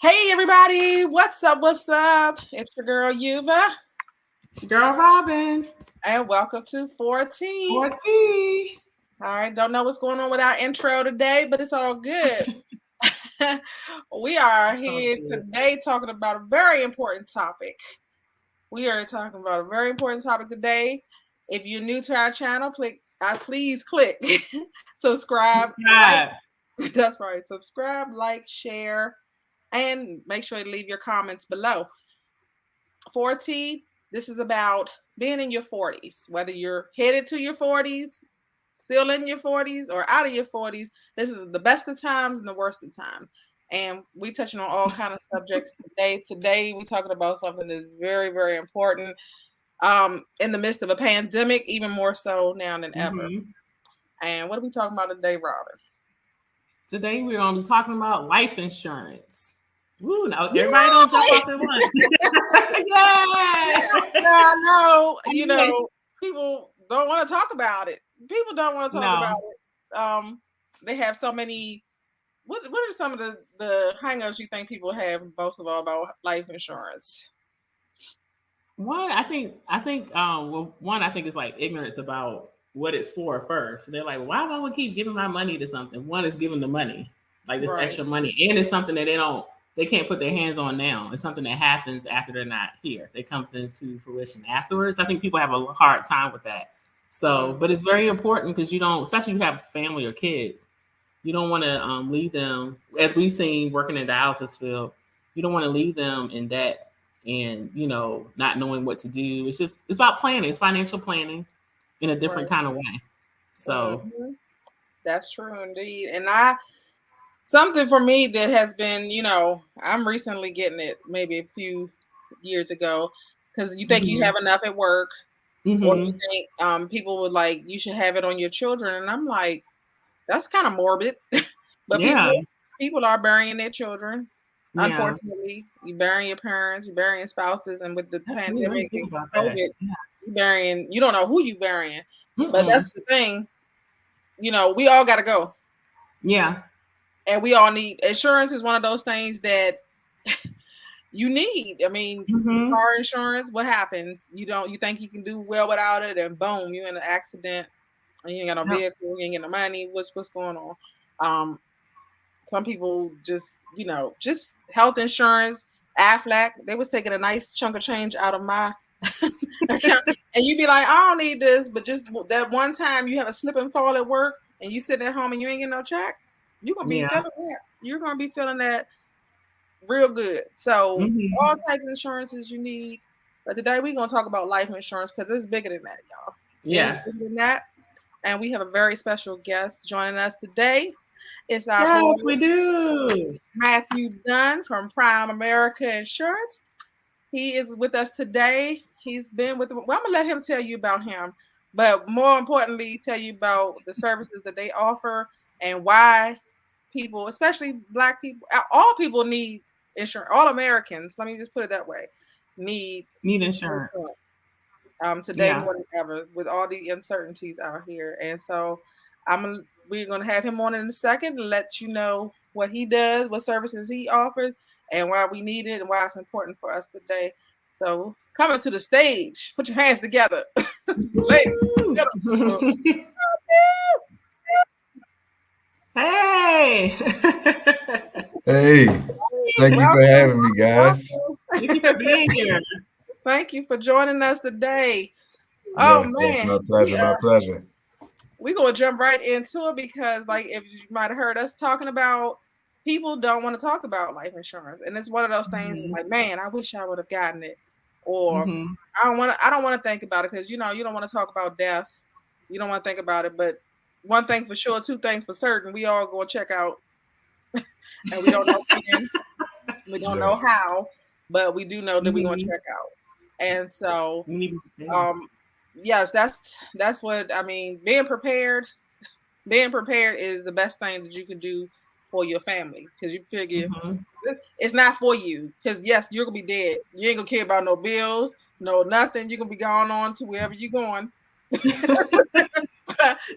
Hey everybody, what's up? What's up? It's your girl Yuva. It's your girl Robin. And welcome to 4T. 4T. All right, don't know what's going on with our intro today, but it's all good. We are here today talking about a very important topic. We are talking about a very important topic today. If you're new to our channel, please click subscribe. Like, that's right. Subscribe, like, share, and make sure to leave your comments below. 4T, this is about being in your 40s, whether you're headed to your 40s, still in your 40s, or out of your 40s. This is the best of times and the worst of times. And we touching on all kind of subjects today. Today, we're talking about something that's very, very important in the midst of a pandemic, even more so now than ever. And what are we talking about today, Robin? Today, we're going to be talking about life insurance. Woo, now everybody don't jump off at once. No, you know, people don't want to talk about it. People don't want to talk about it. They have so many. What are some of the hangups you think people have most of all about life insurance? One, I think is like ignorance about what it's for first. They're like, why am I going to keep giving my money to something? One is giving the money, like this extra money, and it's something that they can't put their hands on now. It's something that happens after they're not here. That comes into fruition afterwards. I think people have a hard time with that. So, but it's very important because you don't, especially if you have family or kids, you don't want to leave them, as we've seen working in the dialysis field, you don't want to leave them in debt and, not knowing what to do. It's about planning. It's financial planning in a different kind of way. So that's true indeed. And something for me that has been, I'm recently getting it maybe a few years ago, because you think you have enough at work, or you think people would like, you should have it on your children. And I'm like, that's kind of morbid. But people are burying their children. Yeah. Unfortunately, you burying your parents, you burying spouses, and with the pandemic and COVID, you don't know who you burying. But that's the thing. We all got to go. Yeah. And we all need insurance. Is one of those things that you need. I mean, car insurance. What happens? You think you can do well without it, and boom, you're in an accident, and you ain't got no vehicle, you ain't get no money. What's going on? Some people just health insurance. Aflac, they was taking a nice chunk of change out of my account, and you'd be like, I don't need this, but just that one time you have a slip and fall at work, and you sit at home and you ain't getting no check. You're gonna be feeling that. You're gonna be feeling that real good. So all types of insurances you need. But today we're gonna talk about life insurance because it's bigger than that, y'all. Yeah, it's bigger than that. And we have a very special guest joining us today. It's our yes, we do. Matthew Dunn from Primerica Insurance. He is with us today. He's been with. Well, I'm gonna let him tell you about him, but more importantly, tell you about the services that they offer and why people, especially Black people, all people need insurance. All Americans, let me just put it that way, need insurance. Today more than ever, with all the uncertainties out here. And so we're going to have him on in a second to let you know what he does, what services he offers, and why we need it and why it's important for us today. So coming to the stage, put your hands together. Hey. Hey, thank you for having me, guys. Thank you for being here. Thank you for joining us today. Yes, man, my pleasure. My pleasure. We're gonna jump right into it because, like, if you might have heard us talking about, people don't want to talk about life insurance, and it's one of those things. Like, man, I wish I would have gotten it, or I don't want to think about it because you don't want to talk about death. You don't want to think about it, but one thing for sure, two things for certain, we all gonna check out, and we don't know when, we don't know how, but we do know that we're gonna check out, and so yes, that's what I mean. Being prepared is the best thing that you can do for your family, because you figure it's not for you, because yes, you're gonna be dead. You ain't gonna care about no bills, no nothing. You're gonna be going on to wherever you're going.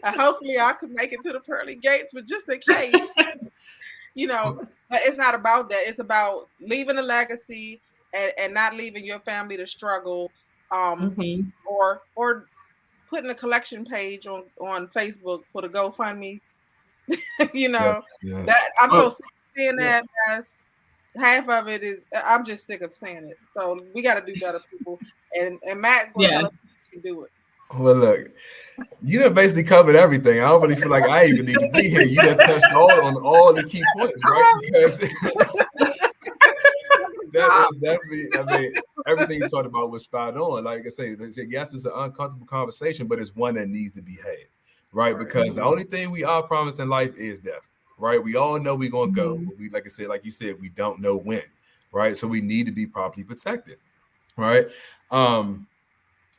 Hopefully I could make it to the pearly gates, but just in case, but it's not about that. It's about leaving a legacy and not leaving your family to struggle, or putting a collection page on Facebook for the GoFundMe. Yes. That I'm so sick of seeing that. As half of it is, I'm just sick of saying it. So we got to do better, people. And Matt will tell us we can do it. Well, look, you done basically covered everything. I don't really feel like I even need to be here. You done touched on all the key points, right? Because that is definitely, I mean, everything you talked about was spot on. Like I say, yes, it's an uncomfortable conversation, but it's one that needs to be had, right? Because the only thing we are promised in life is death, right? We all know we're going to go. But we, like I said, like you said, we don't know when, right? So we need to be properly protected, right?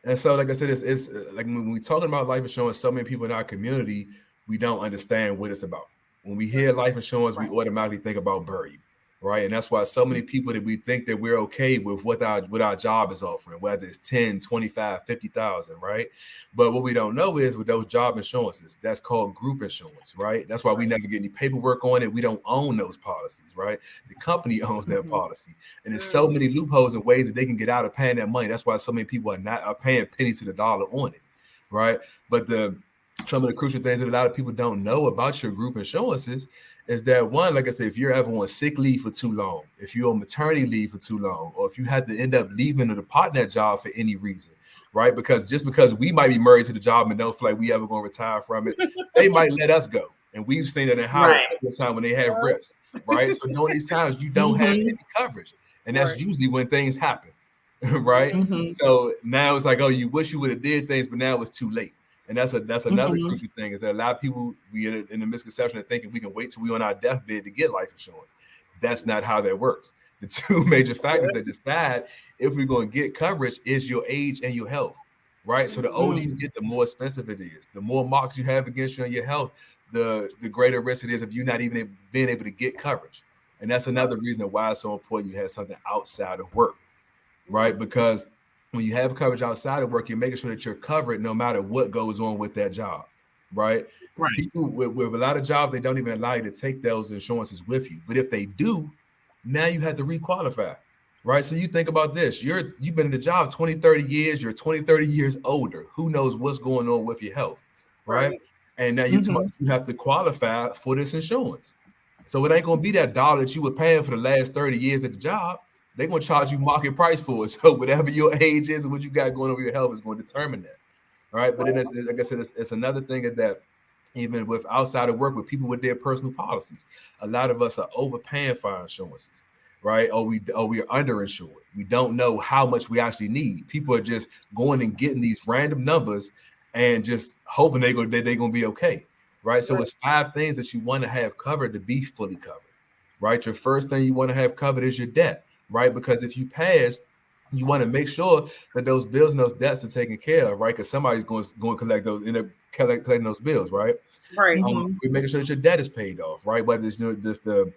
And so, like I said, it's like when we're talking about life insurance, so many people in our community, we don't understand what it's about. When we hear life insurance, we automatically think about burial, right? And that's why so many people that we think that we're okay with what our job is offering, whether it's 10, 25, 50,000, right? But what we don't know is with those job insurances, that's called group insurance, right? That's why we never get any paperwork on it. We don't own those policies, right? The company owns that policy. And there's so many loopholes and ways that they can get out of paying that money. That's why so many people are paying pennies to the dollar on it, right? But some of the crucial things that a lot of people don't know about your group insurances is that, one, like I said, if you're ever on sick leave for too long, if you're on maternity leave for too long, or if you had to end up leaving or depart that job for any reason, right? Because just because we might be married to the job and don't feel like we ever going to retire from it, they might let us go. And we've seen that in Howard all the time when they have riffs, right? So during these times, you don't have any coverage. And that's usually when things happen, right? So now it's like, oh, you wish you would have did things, but now it's too late. And that's another crucial thing, is that a lot of people, we in the misconception of thinking we can wait till we on our deathbed to get life insurance. That's not how that works. The two major factors that decide if we're going to get coverage is your age and your health, right? So the older you get, the more expensive it is. The more marks you have against you on your health, the greater risk it is of you not even being able to get coverage. And that's another reason why it's so important you have something outside of work, right? Because when you have coverage outside of work, you're making sure that you're covered no matter what goes on with that job, right? People with a lot of jobs, they don't even allow you to take those insurances with you. But if they do, now you have to requalify, right? So you think about this. You've been in the job 20, 30 years. You're 20, 30 years older. Who knows what's going on with your health, right? And now you have to qualify for this insurance. So it ain't going to be that dollar that you were paying for the last 30 years at the job. They're going to charge you market price for it. So whatever your age is and what you got going on with your health is going to determine that, right? But then, like I said, it's another thing that even with outside of work, with people with their personal policies, a lot of us are overpaying for our insurances, right? Or we are underinsured. We don't know how much we actually need. People are just going and getting these random numbers and just hoping they're going to be okay, right? So it's 5 things that you want to have covered to be fully covered, right? Your first thing you want to have covered is your debt, right? Because if you pass, you want to make sure that those bills and those debts are taken care of, right? Because somebody's going to collect those, end up collecting those bills, right? Right. We're making sure that your debt is paid off, right? Whether it's just the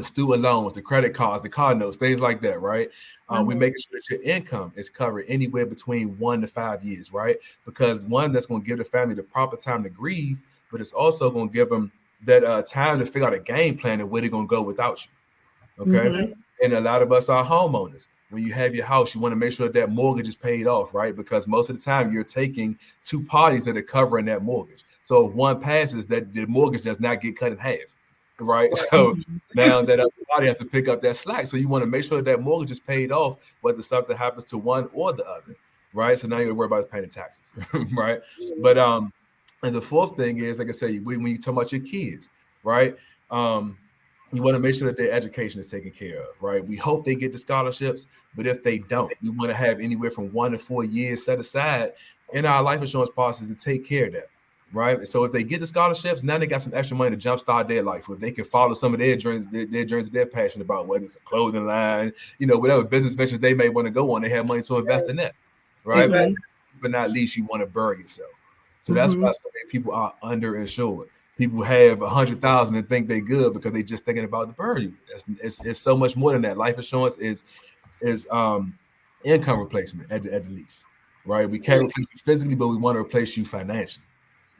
student loans, the credit cards, the car notes, things like that, right? We're making sure that your income is covered anywhere between 1 to 5 years, right? Because one, that's going to give the family the proper time to grieve, but it's also going to give them that time to figure out a game plan and where they're going to go without you, okay? And a lot of us are homeowners. When you have your house, you want to make sure that mortgage is paid off, right? Because most of the time you're taking 2 parties that are covering that mortgage. So if one passes, that the mortgage does not get cut in half, right? So now that other party has to pick up that slack. So you want to make sure that mortgage is paid off, whether something happens to one or the other, right? So now you're worried about paying the taxes, right? But and the fourth thing is, like I say, when you talk about your kids, right? You want to make sure that their education is taken care of, right? We hope they get the scholarships, but if they don't, we want to have anywhere from 1 to 4 years set aside in our life insurance policies to take care of that, right? So if they get the scholarships, now they got some extra money to jumpstart their life. If they can follow some of their dreams that they're passionate about, whether it's a clothing line, whatever business ventures they may want to go on, they have money to invest in that, right? But not least, you want to bury yourself. So that's why so many people are underinsured. People have 100,000 and think they're good because they're just thinking about the burial. It's so much more than that. Life insurance is income replacement at the least, right? We can't replace you physically, but we want to replace you financially.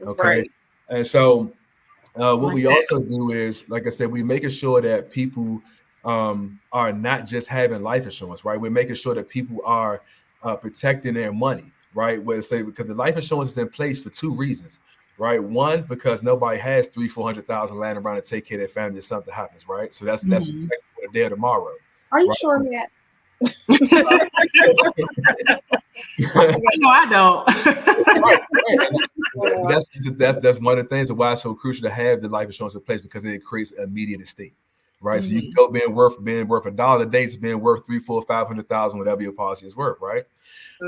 Okay, and so What we also do is, like I said, we're making sure that people are not just having life insurance, right? We're making sure that people are protecting their money, right? Because the life insurance is in place for two reasons, right? One, because nobody has 300,000-400,000 laying around to take care of their family if something happens, right? So that's for the day of tomorrow. Are you sure, Matt? No, I don't. That's one of the things of why it's so crucial to have the life insurance in place, because it creates immediate estate, right? So you can go being worth $1 a day to being worth 300,000-500,000, whatever your policy is worth, right?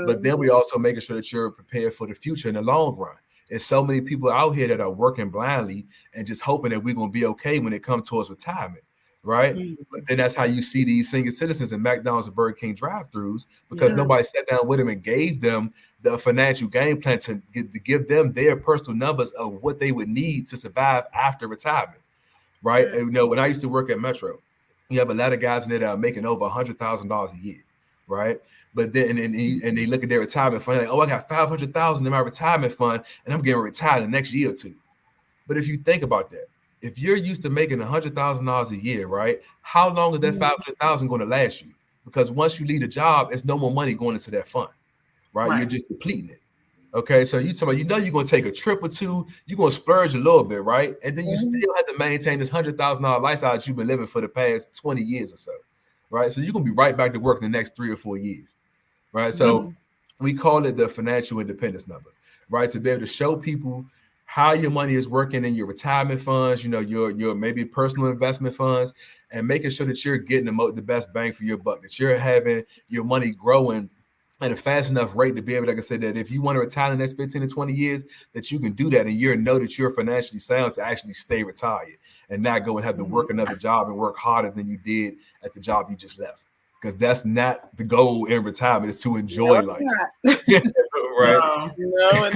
But then we also making sure that you're prepared for the future in the long run. There's so many people out here that are working blindly and just hoping that we're going to be okay when it comes towards retirement, right? But then that's how you see these senior citizens in McDonald's and Burger King drive-thrus, because nobody sat down with them and gave them the financial game plan to give them their personal numbers of what they would need to survive after retirement, right? And when I used to work at Metro, you have a lot of guys in there that are making over $100,000 a year, right? But then and they look at their retirement fund, like, oh, I got $500,000 in my retirement fund, and I'm getting retired the next year or two. But if you think about that, if you're used to making $100,000 a year, right? How long is that $500,000 going to last you? Because once you leave the job, it's no more money going into that fund, right? You're just depleting it. Okay, so you're going to take a trip or two, you're going to splurge a little bit, right? And then you still have to maintain this $100,000 lifestyle that you've been living for the past 20 years or so, right? So you're going to be right back to work in the next 3 or 4 years, right? So we call it the financial independence number, right? To be able to show people how your money is working in your retirement funds, your maybe personal investment funds, and making sure that you're getting the best bang for your buck, that you're having your money growing at a fast enough rate to be able, like I said, that if you want to retire in the next 15 to 20 years, that you can do that, and you know that you're financially sound to actually stay retired and not go and have to work another job and work harder than you did at the job you just left. Because that's not the goal in retirement, is to enjoy life. Right? No,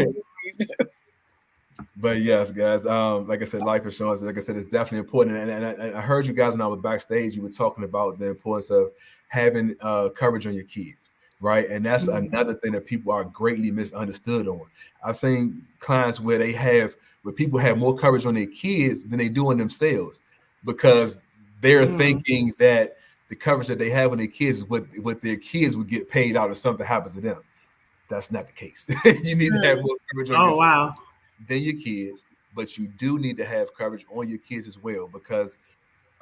But yes, guys, like I said, life insurance, like I said, is definitely important. And I heard you guys when I was backstage, you were talking about the importance of having coverage on your kids, right? And that's another thing that people are greatly misunderstood on. I've seen clients where people have more coverage on their kids than they do on themselves, because they're thinking that the coverage that they have on their kids is what their kids would get paid out if something happens to them. That's not the case. You need to have more coverage on yourself than your kids, but you do need to have coverage on your kids as well, because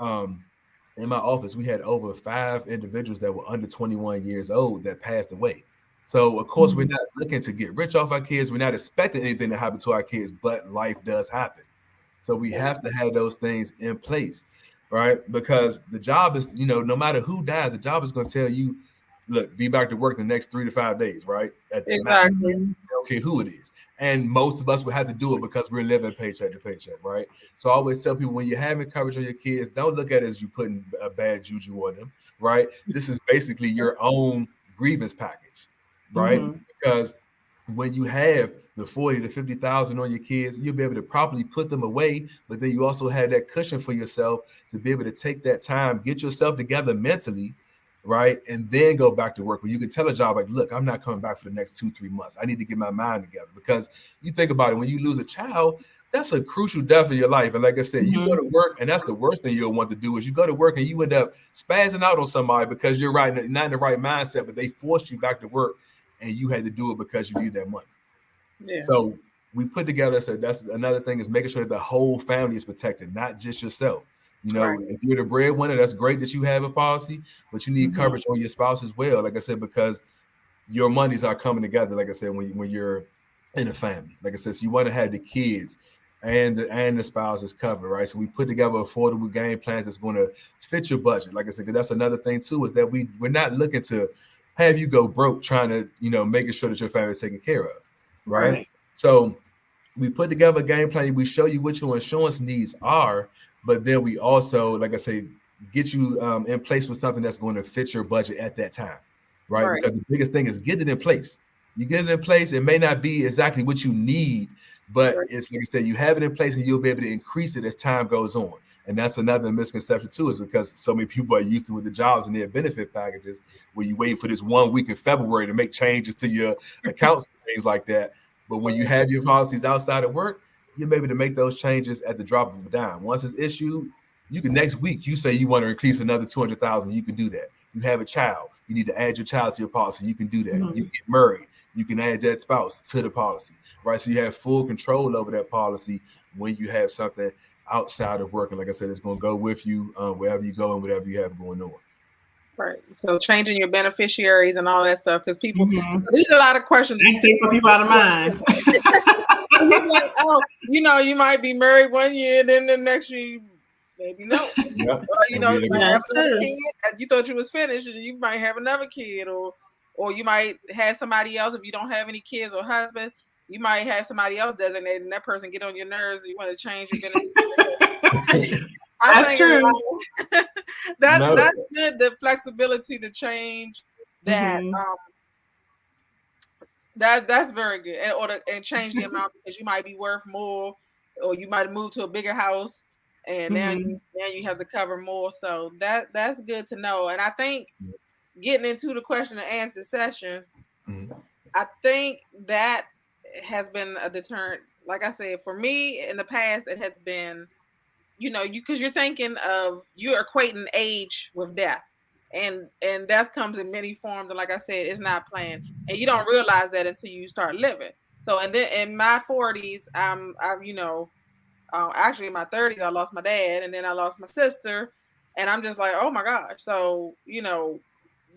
in my office we had over 5 individuals that were under 21 years old that passed away. So of course we're not looking to get rich off our kids, we're not expecting anything to happen to our kids, but life does happen. So we have to have those things in place, right? Because the job is, no matter who dies, the job is going to tell you, look, be back to work the next 3 to 5 days, right? Exactly. I don't care who it is. And most of us would have to do it because we're living paycheck to paycheck, right? So I always tell people, when you're having coverage on your kids, don't look at it as you putting a bad juju on them, right? This is basically your own grievance package, right? Because when you have the 40 to 50,000 on your kids, you'll be able to properly put them away, but then you also have that cushion for yourself to be able to take that time, get yourself together mentally, right? And then go back to work, where you can tell a job, like, look, I'm not coming back for the next 2-3 months. I need to get my mind together. Because you think about it, when you lose a child, that's a crucial death in your life. And like I said, you go to work, and that's the worst thing you'll want to do, is you go to work and you end up spazzing out on somebody because you're not in the right mindset, but they forced you back to work and you had to do it because you need that money. Yeah. So we put together, so that's another thing, is making sure that the whole family is protected, not just yourself. If you're the breadwinner, that's great that you have a policy, but you need coverage on your spouse as well. Like I said, because your monies are coming together. Like I said, when you're in a family, like I said, so you want to have the kids and the spouses covered, right? So we put together affordable game plans that's going to fit your budget. Like I said, because that's another thing too, is that we're not looking to have you go broke trying to making sure that your family is taken care of, right? So we put together a game plan. We show you what your insurance needs are, but then we also, like I say, get you in place with something that's going to fit your budget at that time, right? Because the biggest thing is get it in place. You get it in place, it may not be exactly what you need, but it's, like I said, you have it in place and you'll be able to increase it as time goes on. And that's another misconception too, is because so many people are used to with the jobs and their benefit packages, where you wait for this 1 week in February to make changes to your accounts and things like that. But when you have your policies outside of work, you'll be able to make those changes at the drop of a dime. Once it's issued, you can next week you say you want to increase another 200,000, you can do that. You have a child, you need to add your child to your policy, you can do that. You get married, you can add that spouse to the policy, right? So you have full control over that policy when you have something outside of work. And like I said, it's going to go with you wherever you go and whatever you have going on. Right. So changing your beneficiaries and all that stuff, because people, these are a lot of questions. I take people out of mind. Like, oh, you might be married one year, then the next year, maybe no. Yep. You might have another kid. You thought you was finished, and you might have another kid, or you might have somebody else. If you don't have any kids or husband, you might have somebody else designated, and that person get on your nerves. You want to change your beneficiary. That's true. That's good. The flexibility to change that. That's very good, and change the amount, because you might be worth more, or you might move to a bigger house, and now you have to cover more. So that's good to know. And I think getting into the question and answer session, I think that has been a deterrent. Like I said, for me in the past, it has been, because you're thinking of, you're equating age with death. And death comes in many forms, and like I said, it's not planned, and you don't realize that until you start living. So, and then in my 40s, actually in my 30s, I lost my dad, and then I lost my sister, and I'm just like, oh my gosh. So, you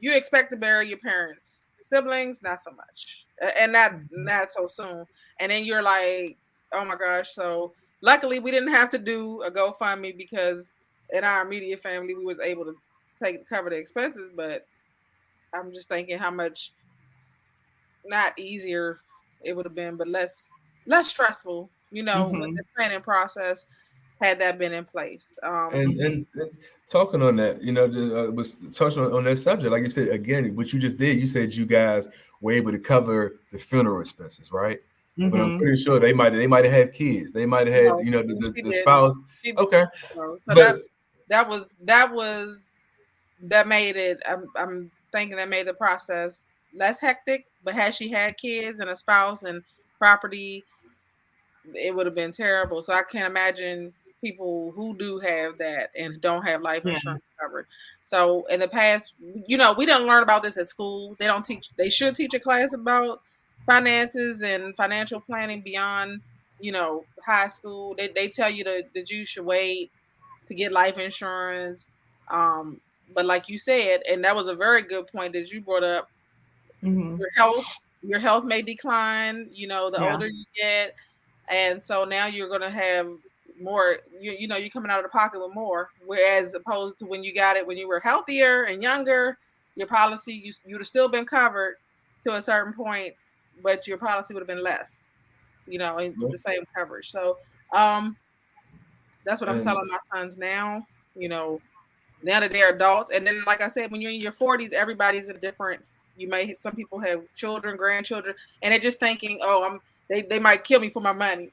expect to bury your parents, siblings, not so much, and not so soon. And then you're like, oh my gosh. So luckily, we didn't have to do a GoFundMe, because in our immediate family, we was able to cover the expenses. But I'm just thinking how much not easier it would have been, but less stressful, with the planning process, had that been in place. And talking on that, was touching on that subject. Like you said, again, what you just did, you said you guys were able to cover the funeral expenses, right? But I'm pretty sure they might have had kids. They might have had, the spouse. Okay, so that made it. I'm thinking that made the process less hectic. But had she had kids and a spouse and property, it would have been terrible. So I can't imagine people who do have that and don't have life insurance covered. So in the past, we didn't learn about this at school. They should teach a class about finances and financial planning beyond, high school. They tell you that you should wait to get life insurance. But like you said, and that was a very good point that you brought up, your health may decline, the older you get. And so now you're going to have more, you're coming out of the pocket with more. Whereas opposed to when you got it when you were healthier and younger, your policy, you'd have still been covered to a certain point, but your policy would have been less, the same coverage. So that's what I'm telling my sons now, now that they're adults. And then, like I said, when you're in your 40s, everybody's a different. Some people have children, grandchildren, and they're just thinking, oh, they might kill me for my money,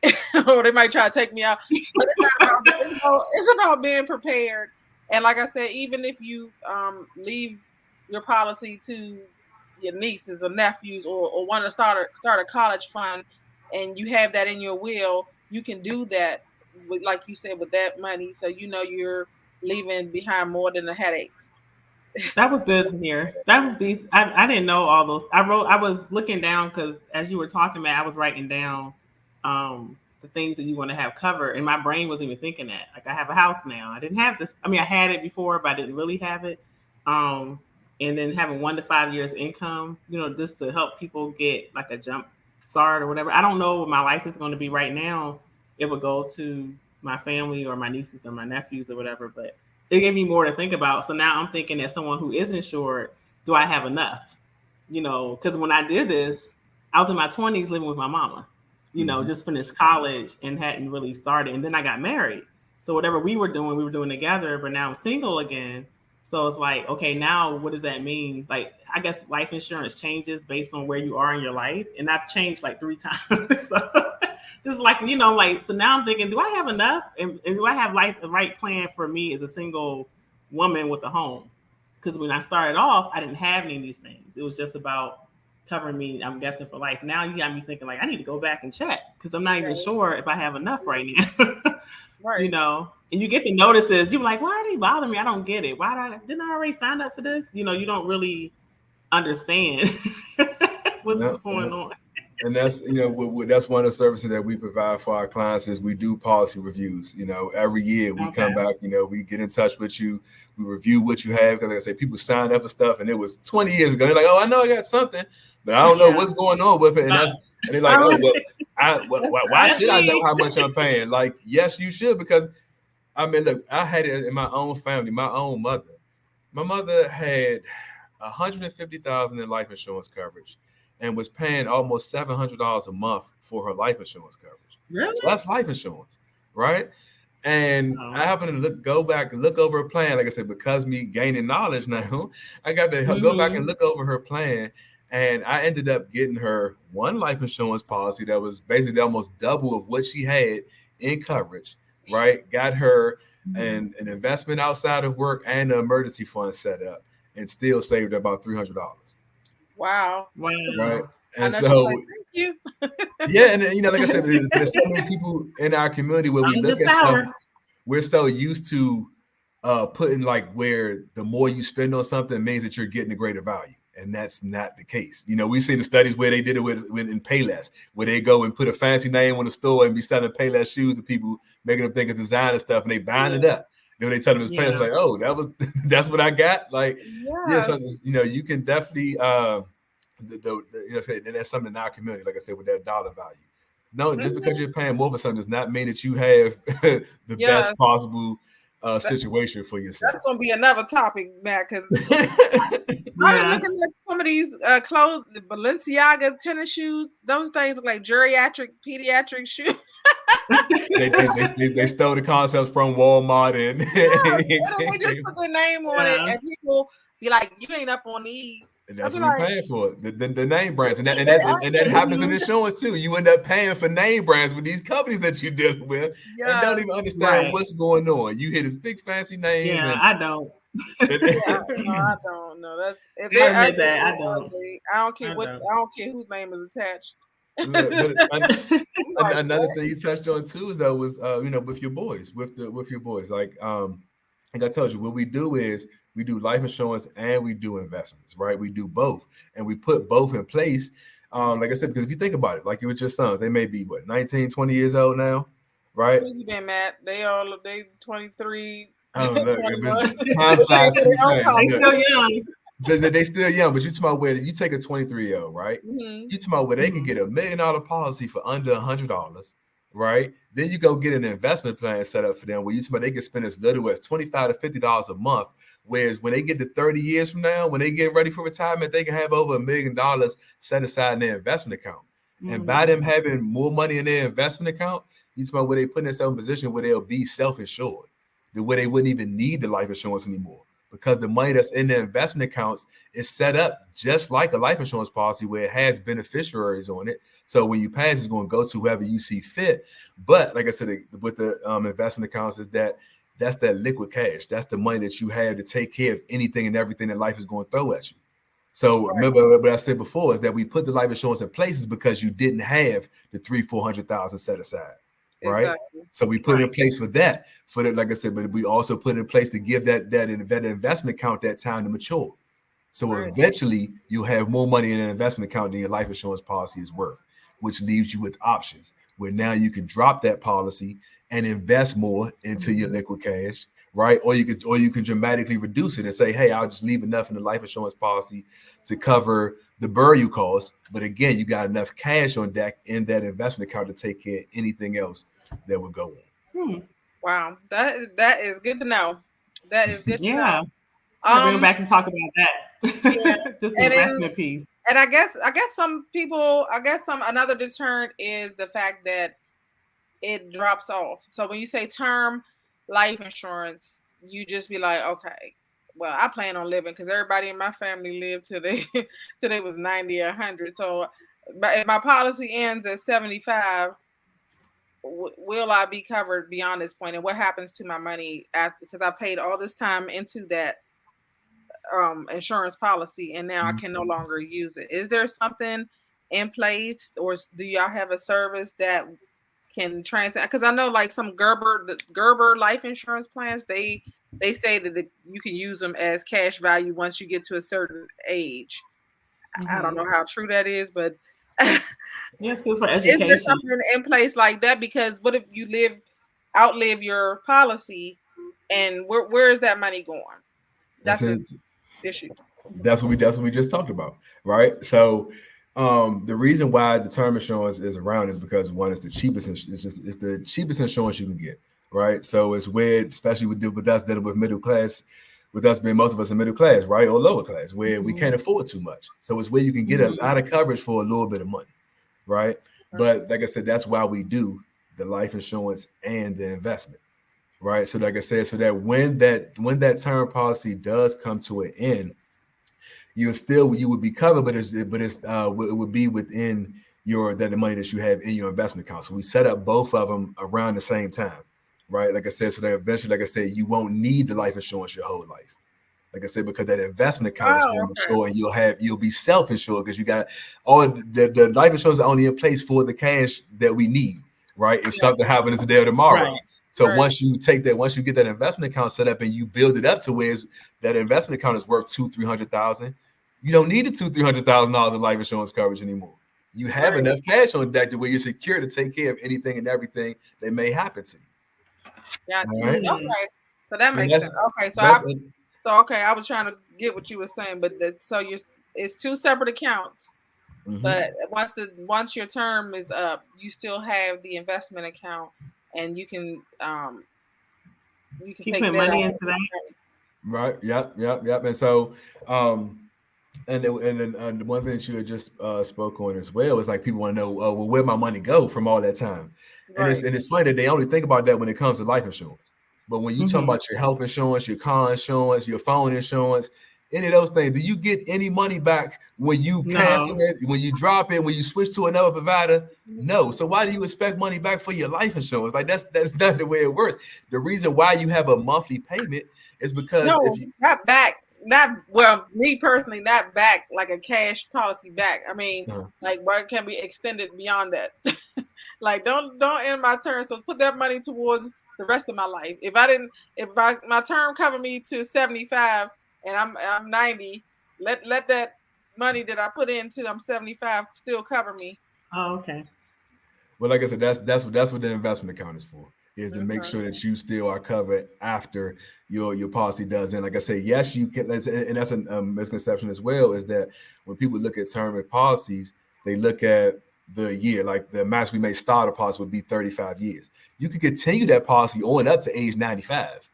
or they might try to take me out. But it's not about that. It's about being prepared. And like I said, even if you leave your policy to your nieces or nephews, or want to start a college fund, and you have that in your will, you can do that with, like you said, with that money. So you're leaving behind more than a headache. That was good to hear. That was these. I didn't know all those. I was looking down, because as you were talking, man, I was writing down the things that you want to have covered, and my brain wasn't even thinking that. Like, I have a house now. I didn't have this. I mean, I had it before, but I didn't really have it. And then having 1 to 5 years income, just to help people get like a jump start or whatever. I don't know what my life is going to be right now. It would go to my family or my nieces or my nephews or whatever, but it gave me more to think about. So now I'm thinking, as someone who is insured, do I have enough? Because when I did this, I was in my 20s living with my mama, just finished college and hadn't really started. And then I got married. So whatever we were doing together, but now I'm single again. So it's like, okay, now what does that mean? Like, I guess life insurance changes based on where you are in your life. And I've changed like 3 times. So this is like, so now I'm thinking, do I have enough? And do I have the right plan for me as a single woman with a home? Because when I started off, I didn't have any of these things. It was just about covering me, I'm guessing, for life. Now you got me thinking like I need to go back and check because I'm not even sure if I have enough right now. Right. You know, and you get the notices. You're like, why are they bothering me? I don't get it. Didn't I already sign up for this? You know, you don't really understand what's going on. And that's, you know, that's one of the services that we provide for our clients is we do policy reviews. You know, every year we come back, you know, we get in touch with you, we review what you have. Because like I say, people sign up for stuff and it was 20 years ago. They're like, oh, I know I got something, but I don't know what's going on with it. And they're like, oh, well, why should I know how much I'm paying? Like, yes, you should, because I mean, look, I had it in my own family, my own mother. My mother had $150,000 in life insurance coverage and was paying almost $700 a month for her life insurance coverage. Really? So that's life insurance, right? And I happened to go back and look over her plan. Like I said, because me gaining knowledge now, I got to go back and look over her plan. And I ended up getting her one life insurance policy that was basically almost double of what she had in coverage, right? Got her an investment outside of work and an emergency fund set up, and still saved about $300. Wow. Right. And so, like, thank you. Yeah, and you know, like I said, there's so many people in our community where we look at stuff. We're so used to putting like where the more you spend on something means that you're getting a greater value. And that's not the case. You know, we see the studies where they did it with in Payless, where they go and put a fancy name on the store and be selling Payless shoes to people, making them think it's designer stuff, and they buying it up. Then when they tell them it's Payless, like, oh, that's what I got. Like, so, you know, you can definitely you know, say that's something in our community, like I said, with that dollar value. No, just because you're paying more for something does not mean that you have the best possible situation for yourself. That's going to be another topic, Matt, because I've been looking at some of these clothes, the Balenciaga tennis shoes. Those things look like pediatric shoes. they stole the concepts from Walmart and they just put their name on it, and people be like, "You ain't up on these." And that's what we're paying for, the name brands, and that happens in insurance too. You end up paying for name brands with these companies that you're dealing with, and don't even understand what's going on. You hear this big fancy names. Yeah, I don't. I don't know. That's I don't. I don't care I don't care whose name is attached. But another thing you touched on too is that was you know, with your boys, like I told you, what we do is we do life insurance and we do investments, right? We do both, and we put both in place. Like I said, because if you think about it, like you with your sons, they may be 19, 20 years old now, right? You been mad? They 23. Oh, look, time flies too fast. They still young, but you talking about where you take a 23-year-old, right? You talking about where they can get $1 million policy for under $100, right? Then you go get an investment plan set up for them where you talking about they can spend as little as $25 to $50 a month. Whereas when they get to 30 years from now, when they get ready for retirement, they can have over $1 million set aside in their investment account. And by them having more money in their investment account, you talking about where they put themselves in a position where they'll be self-insured, where they wouldn't even need the life insurance anymore. Because the money that's in the investment accounts is set up just like a life insurance policy where it has beneficiaries on it. So when you pass, it's going to go to whoever you see fit. But like I said, with the investment accounts is that's that liquid cash. That's the money that you have to take care of anything and everything that life is going to throw at you. So remember what I said before is that we put the life insurance in places because you didn't have the $300,000-$400,000 set aside. Right. Exactly. So we put it in place for that, like I said, but we also put it in place to give that investment account that time to mature. So eventually you'll have more money in an investment account than your life insurance policy is worth, which leaves you with options where now you can drop that policy and invest more into your liquid cash, right? Or you can dramatically reduce it and say, hey, I'll just leave enough in the life insurance policy to cover the burial costs. But again, you got enough cash on deck in that investment account to take care of anything else that would go on. Wow, that is good to know. That is good to know. We'll go back and talk about that. This investment piece. And I guess some people, another deterrent is the fact that it drops off. So when you say term life insurance, you just be like, okay, well, I plan on living because everybody in my family lived till they was 90 or 100. So if my policy ends at 75, will I be covered beyond this point? And what happens to my money after? Because I paid all this time into that insurance policy, and now I can no longer use it. Is there something in place, or do y'all have a service that can transit? Because I know like some Gerber life insurance plans, they say that you can use them as cash value once you get to a certain age. I don't know how true that is, but yes, because for is there education. something in place like that? Because what if you outlive your policy, and where is that money going? That's an issue. That's what we just talked about, right? So the reason why the term insurance is around is because one, it's the cheapest. It's the cheapest insurance you can get, right? So it's weird, especially with us dealing with middle class, with us being most of us in middle class, right, or lower class, where we can't afford too much. So it's where you can get a lot of coverage for a little bit of money, right? But like I said, that's why we do the life insurance and the investment, right? So like I said, so that when that term policy does come to an end, you would be covered, but it would be within the money that you have in your investment account. So we set up both of them around the same time, right? Like I said, so that eventually, like I said, you won't need the life insurance your whole life. Like I said, because that investment account is going to mature, and you'll be self-insured because you got all the life insurance are only in place for the cash that we need, right? If something happens today or tomorrow. Right. So once you get that investment account set up and you build it up to where that investment account is worth $200,000-$300,000, you don't need the $200,000-$300,000 of life insurance coverage anymore. You have enough cash on deck to where you're secure to take care of anything and everything that may happen to you. Yeah. Right? Okay. So that makes sense. Okay. So I was trying to get what you were saying, but it's two separate accounts. But once your term is up, you still have the investment account, and you can keep putting money into that. Right. Yep. And so and then the one thing that you had just spoke on as well is like people want to know, well, where my money go from all that time, and it's funny that they only think about that when it comes to life insurance. But when you talk about your health insurance, your car insurance, your phone insurance, any of those things, do you get any money back when you cancel it, when you drop it, when you switch to another provider? No. So why do you expect money back for your life insurance? Like that's not the way it works. The reason why you have a monthly payment is because me personally, not back like a cash policy back. I mean, like why can't be extended beyond that? Like don't end my term. So put that money towards the rest of my life. If my term cover me to 75 and I'm 90, let that money that I put into I'm 75 still cover me. Oh, okay. Well, like I said, that's what the investment account is for, is to make sure that you still are covered after your policy does. And like I say, yes, you can, and that's a misconception as well, is that when people look at term and policies, they look at the year, like the max we may start a policy would be 35 years. You can continue that policy on up to age 95,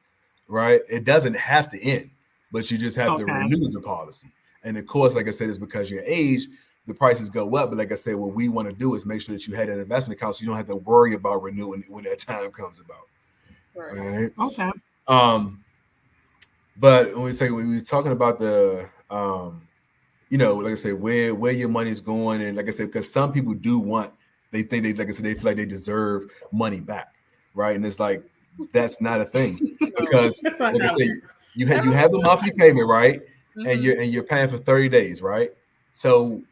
right? It doesn't have to end, but you just have to renew the policy. And of course, like I said, it's because your age, the prices go up. But like I said, what we want to do is make sure that you had an investment account so you don't have to worry about renewing when that time comes about. Right. Okay. But when we're talking about the like I said, where your money's going, and like I said, because some people they feel like they deserve money back, right? And it's like that's not a thing, because like I said, you have a monthly payment, right? And you're paying for 30 days, right? So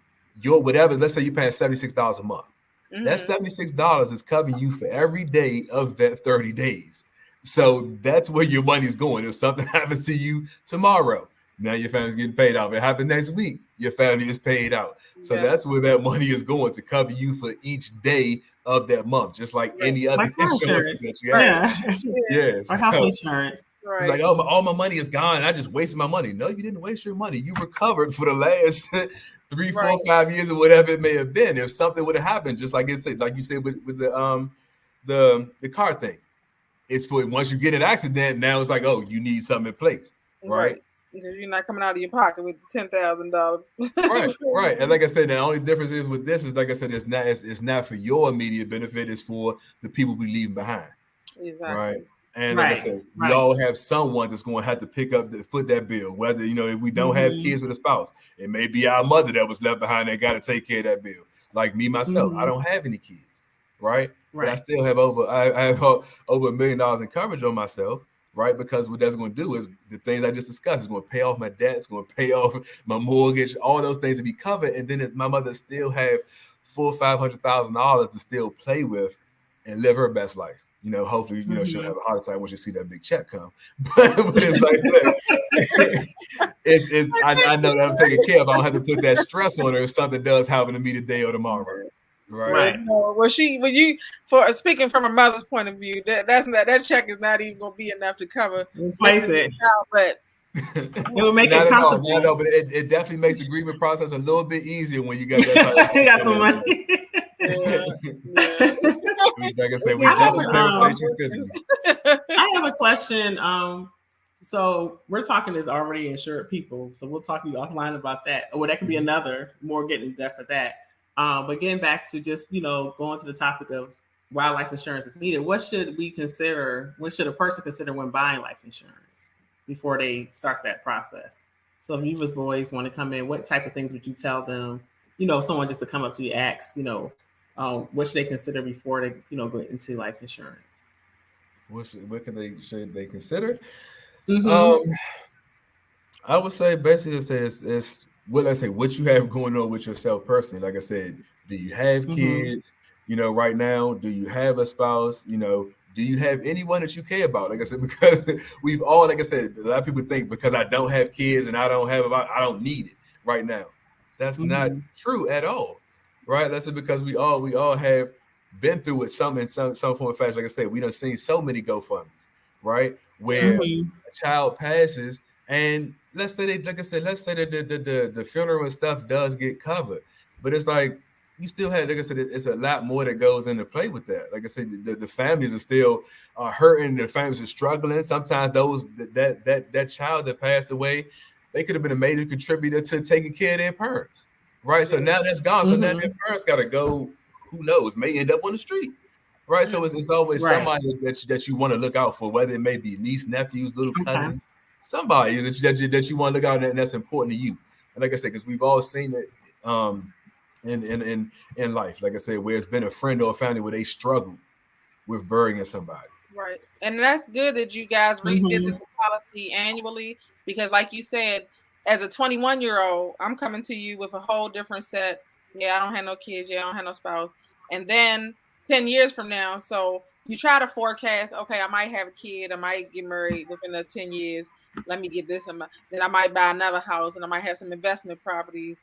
your whatever, let's say you're paying $76 a month. That $76 is covering you for every day of that 30 days. So that's where your money's going. If something happens to you tomorrow, now your family's getting paid out. If it happens next week, your family is paid out. So that's where that money is going, to cover you for each day of that month, just like any other insurance that you have. Yes. Or health insurance. Right. Like, oh, all my money is gone. I just wasted my money. No, you didn't waste your money. You recovered for the last 3, 4, 5 years or whatever it may have been. If something would have happened, just like you said with the car thing, it's for once you get an accident, now it's like, oh, you need something in place, right? Because you're not coming out of your pocket with $10,000. Right. And like I said, the only difference is with this is, like I said, it's not for your immediate benefit. It's for the people we leave behind. Exactly. Right. And like I said, we all have someone that's going to have to foot that bill. Whether, if we don't have kids with a spouse, it may be our mother that was left behind that got to take care of that bill. Like me, myself, I don't have any kids, right? But I still have I have over $1 million in coverage on myself. right? Because what that's going to do is the things I just discussed is going to pay off my debt, it's going to pay off my mortgage, all those things to be covered, and then my mother still have full $500,000 to still play with and live her best life. Hopefully, she'll have a heart attack when she see that big check come. But it's like, I know that I'm taking care of. I don't have to put that stress on her if something does happen to me today or tomorrow. Right. Well, speaking from a mother's point of view, that check is not even going to be enough to cover replace it. But it will make it comfortable. No, but it definitely makes the grieving process a little bit easier when you got that. You got some money. Like I said, we definitely pay you physically. I have a question. So we're talking as already insured people, so we'll talk to you offline about that. Or that could be another more getting in depth for that. But getting back to just going to the topic of why life insurance is needed. What should we consider? What should a person consider when buying life insurance before they start that process? So if you as boys want to come in, what type of things would you tell them? Someone just to come up to you, ask, what should they consider before they, go into life insurance? What should they consider? Mm-hmm. I would say basically it's what you have going on with yourself personally. Like I said, do you have kids? Right now, do you have a spouse? Do you have anyone that you care about? Like I said, because we've all, like I said, a lot of people think because I don't have kids and I don't need it right now. That's not true at all, right? That's because we all have been through it in some form of fashion. Like I said, we done seen so many GoFundMes, right? Where a child passes, and let's say that the funeral and stuff does get covered, but it's like you still have, like I said, it's a lot more that goes into play with that. Like I said, the families are still hurting. The families are struggling. Sometimes that child that passed away, they could have been a major contributor to taking care of their parents, right? So now that's gone. So now their parents got to go. Who knows? May end up on the street, right? So it's always somebody that you want to look out for, whether it may be niece, nephews, little cousins, somebody that you want to look out, and that's important to you. And like I said, because we've all seen it in life, like I said, where it's been a friend or a family where they struggle with burying somebody. Right. And that's good that you guys revisit the policy annually, because like you said, as a 21-year-old, I'm coming to you with a whole different set. Yeah, I don't have no kids. Yeah, I don't have no spouse. And then 10 years from now, so you try to forecast, okay, I might have a kid. I might get married within the 10 years. Let me get this. Then I might buy another house and I might have some investment properties,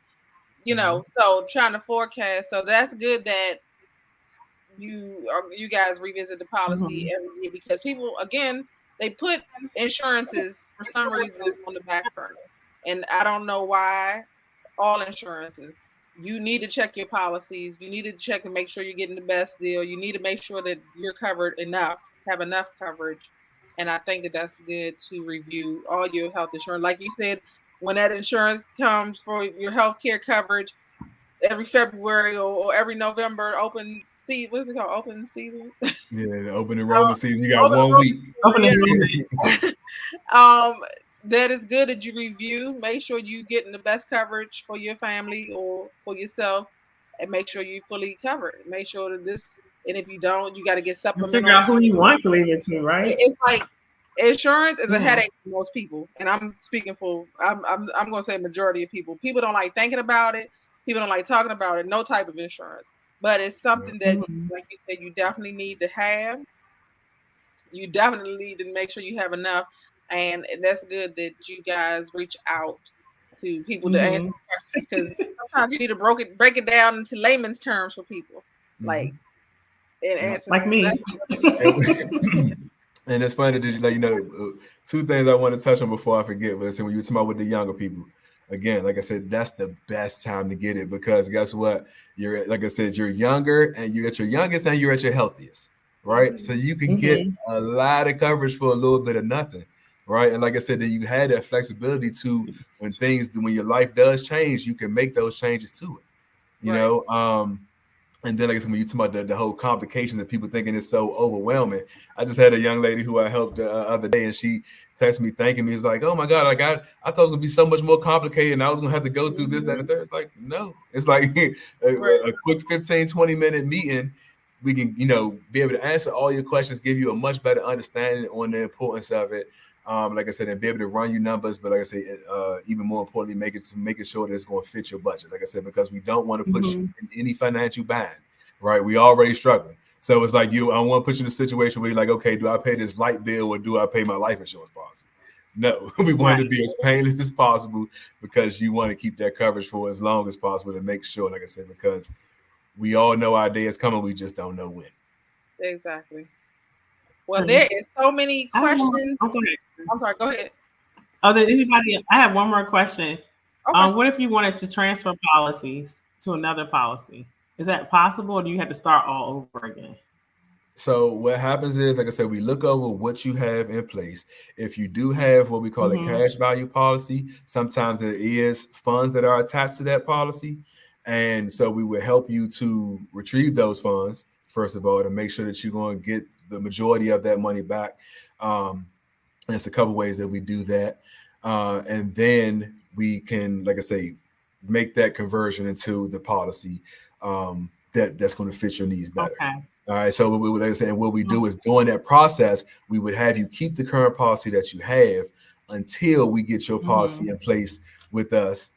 so trying to forecast. So that's good that you guys revisit the policy every year, because people, again, they put insurances for some reason on the back burner. And I don't know why. All insurances, you need to check your policies. You need to check and make sure you're getting the best deal. You need to make sure that you're covered enough, have enough coverage. And I think that that's good to review all your health insurance. Like you said, when that insurance comes for your health care coverage every February or every November, open season. What's it called? Open season? Yeah, the open enrollment season. You got 1 week. Open enrollment. That is good that you review. Make sure you're getting the best coverage for your family or for yourself, and make sure you're fully covered. Make sure that and if you don't, you got to get supplemental. Figure out who you want to leave it to, right? It's like insurance is a headache for most people, and I'm speaking for I'm going to say majority of people. People don't like thinking about it. People don't like talking about it. No type of insurance, but it's something that, like you said, you definitely need to have. You definitely need to make sure you have enough. And that's good that you guys reach out to people to answer questions, because sometimes you need to break it down into layman's terms for people, like and answer like me. And it's funny that two things I want to touch on before I forget. But when you're talking about with the younger people, again, like I said, that's the best time to get it, because guess what? You're, like I said, you're younger and you're at your youngest and you're at your healthiest, right? So you can get a lot of coverage for a little bit of nothing. Right. And like I said, then you had that flexibility to when your life does change, you can make those changes to it, you know. And then, like I said, when you talk about the whole complications of people thinking it's so overwhelming. I just had a young lady who I helped the other day, and she texted me thanking me. It's like, oh my God, I thought it was gonna be so much more complicated and I was gonna have to go through this, that, and third. It's like, no, it's like a quick 15, 20-minute meeting we can, be able to answer all your questions, give you a much better understanding on the importance of it. Like I said, and be able to run you numbers, but like I say, even more importantly, making sure that it's going to fit your budget. Like I said, because we don't want to put you in any financial bind, right? We already struggling. So it's like I don't want to put you in a situation where you're like, okay, do I pay this light bill or do I pay my life insurance policy? No, we want it to be as painless as possible because you want to keep that coverage for as long as possible to make sure, like I said, because we all know our day is coming. We just don't know when. Exactly. Well, there is so many questions. I'm sorry, go ahead. Oh, did anybody? I have one more question. Okay. What if you wanted to transfer policies to another policy? Is that possible, or do you have to start all over again? So what happens is, like I said, we look over what you have in place. If you do have what we call a cash value policy, sometimes there is funds that are attached to that policy. And so we would help you to retrieve those funds, first of all, to make sure that you're going to get the majority of that money back. There's a couple ways that we do that. And then we can, like I say, make that conversion into the policy that's going to fit your needs better. Okay. All right. So like I said, and what we do is during that process, we would have you keep the current policy that you have until we get your policy in place with us.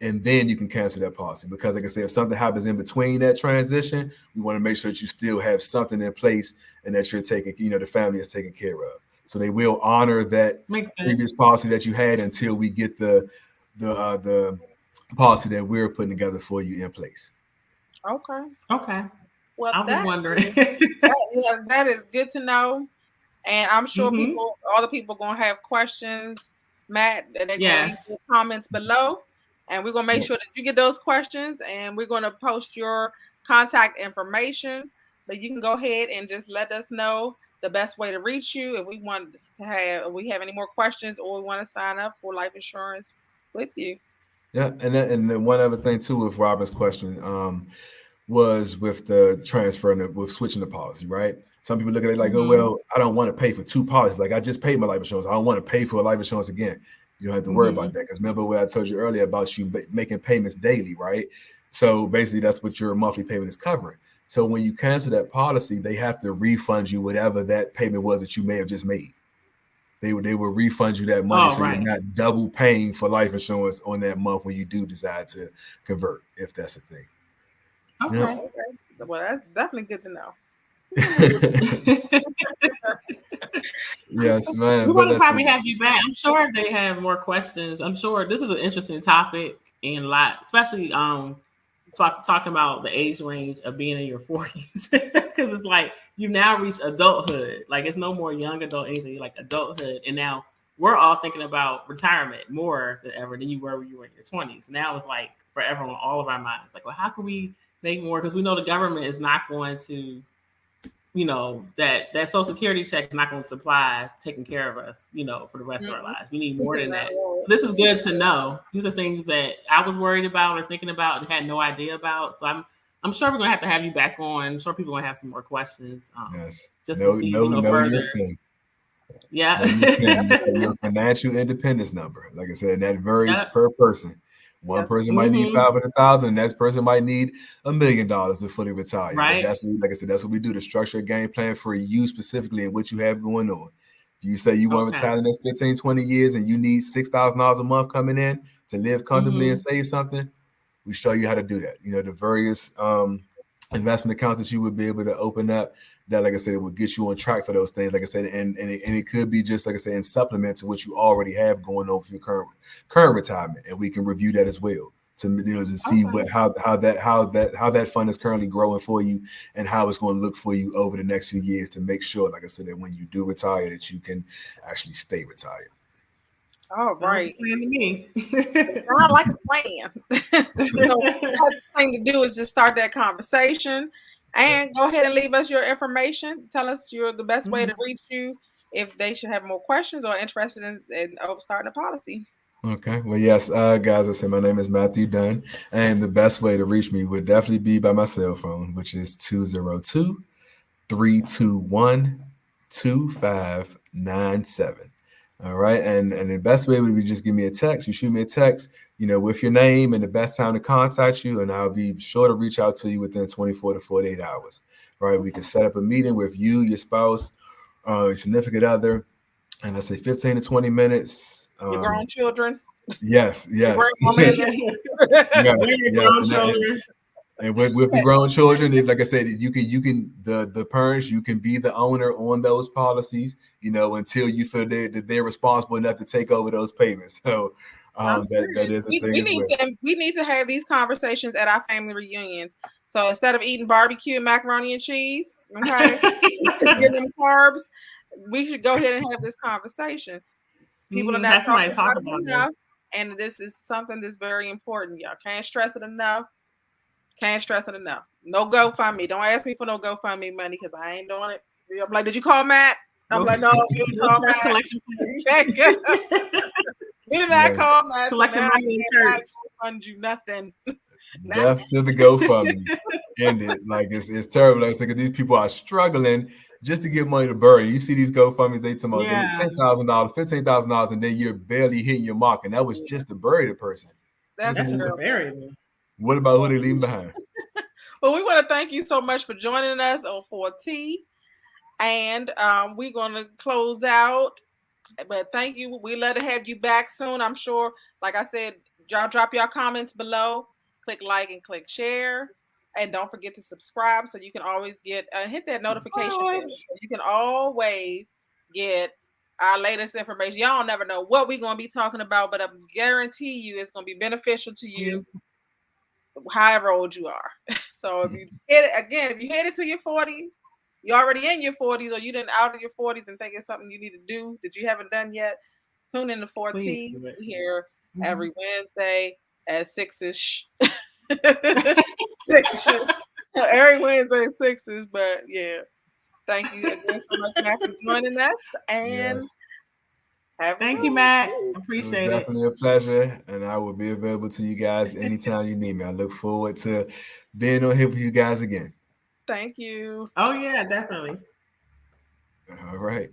And then you can cancel that policy. Because like I said, if something happens in between that transition, we want to make sure that you still have something in place and that you're taking, the family is taken care of. So they will honor that previous policy that you had until we get the policy that we're putting together for you in place. Okay. Well, I was wondering. that is good to know. And I'm sure all the people going to have questions, Matt, and they're going to leave the comments below. And we're going to make sure that you get those questions, and we're going to post your contact information. But you can go ahead and just let us know the best way to reach you if we have any more questions, or we want to sign up for life insurance with you. Yeah, and then one other thing too with Robin's question was with the transfer and with switching the policy, right? Some people look at it like, oh, well, I don't want to pay for two policies. Like I just paid my life insurance. I don't want to pay for a life insurance again. You don't have to worry about that. Because remember what I told you earlier about you making payments daily, right? So basically that's what your monthly payment is covering. So when you cancel that policy, they have to refund you whatever that payment was that you may have just made. They will refund you that money, so you're not double paying for life insurance on that month when you do decide to convert, if that's a thing. Okay. Well, that's definitely good to know. Yes, man. We want to probably have you back. I'm sure they have more questions. I'm sure this is an interesting topic and a lot, especially talking about the age range of being in your 40s, because it's like you now reach adulthood. Like it's no more young adult anything. You're like adulthood, and now we're all thinking about retirement more than ever than you were when you were in your 20s. Now it's like forever on all of our minds. Like, well, how can we make more? Because we know the government is not going to, that Social Security check is not going to supply taking care of us, for the rest of our lives. We need more than that. So this is good to know. These are things that I was worried about or thinking about and had no idea about. So I'm sure we're going to have you back on. I'm sure people are going to have some more questions. Yes. Just to see further. Yeah. Your financial independence number. Like I said, that varies per person. One person might need 500,000, next person might need $1 million to fully retire. Right. But that's what, like I said, that's what we do to structure a game plan for you specifically and what you have going on. If you say you want to retire in the next 15, 20 years and you need $6,000 a month coming in to live comfortably and save something, we show you how to do that. The various investment accounts that you would be able to open up that, like I said, it will get you on track for those things. Like I said, and it could be just, like I said, in supplement to what you already have going on for your current retirement, and we can review that as well to see how that fund is currently growing for you and how it's going to look for you over the next few years to make sure, like I said, that when you do retire, that you can actually stay retired. All right. Plan to me. I like a plan. So the best thing to do is just start that conversation and go ahead and leave us your information. Tell us the best way to reach you if they should have more questions or interested in starting a policy. Okay. Well, yes, guys, I said my name is Matthew Dunn, and the best way to reach me would definitely be by my cell phone, which is 202-321-2597. All right. And the best way would be just give me a text. You shoot me a text, with your name and the best time to contact you. And I'll be sure to reach out to you within 24 to 48 hours. All right. We can set up a meeting with you, your spouse, your significant other. And let's say 15 to 20 minutes. Your grown children. Yes. Yes. And with the grown children, like I said, you can the parents, you can be the owner on those policies, until you feel that they're responsible enough to take over those payments. So that is a thing as well. We need to have these conversations at our family reunions. So instead of eating barbecue and macaroni and cheese, okay, getting them carbs, we should go ahead and have this conversation. People are not talking about it enough, and this is something that's very important. Y'all can't stress it enough. Can't stress it enough. No GoFundMe. Don't ask me for no GoFundMe money because I ain't doing it. I'm like, did you call Matt? I'm like, no, you didn't call Matt. We did not call Matt. Collecting money in church. Fund you nothing. Left to the GoFundMe. Ended. Like it's terrible. It's like these people are struggling just to get money to bury. You see these GoFundMes, they tell them $10,000, $15,000, and then you're barely hitting your mark, and that was just to bury the person. That's just to bury them. What about who they leaving behind? Well, we want to thank you so much for joining us on 4T. And we're going to close out. But thank you. We'd love to have you back soon. I'm sure, like I said, y'all drop your comments below. Click like and click share. And don't forget to subscribe so you can always get hit that notification bell. You can always get our latest information. Y'all never know what we're going to be talking about, but I guarantee you it's going to be beneficial to you. However old you are. So if you headed to your 40s, you're already in your 40s, or you didn't out of your 40s and think it's something you need to do that you haven't done yet, tune in to 4T here every Wednesday at 6ish. Every Wednesday at 6ish, but yeah. Thank you again so much, Matt, for joining us. And thank you, Matt. Appreciate it. Definitely a pleasure, and I will be available to you guys anytime you need me. I look forward to being on here with you guys again. Thank you. Oh yeah, definitely. All right.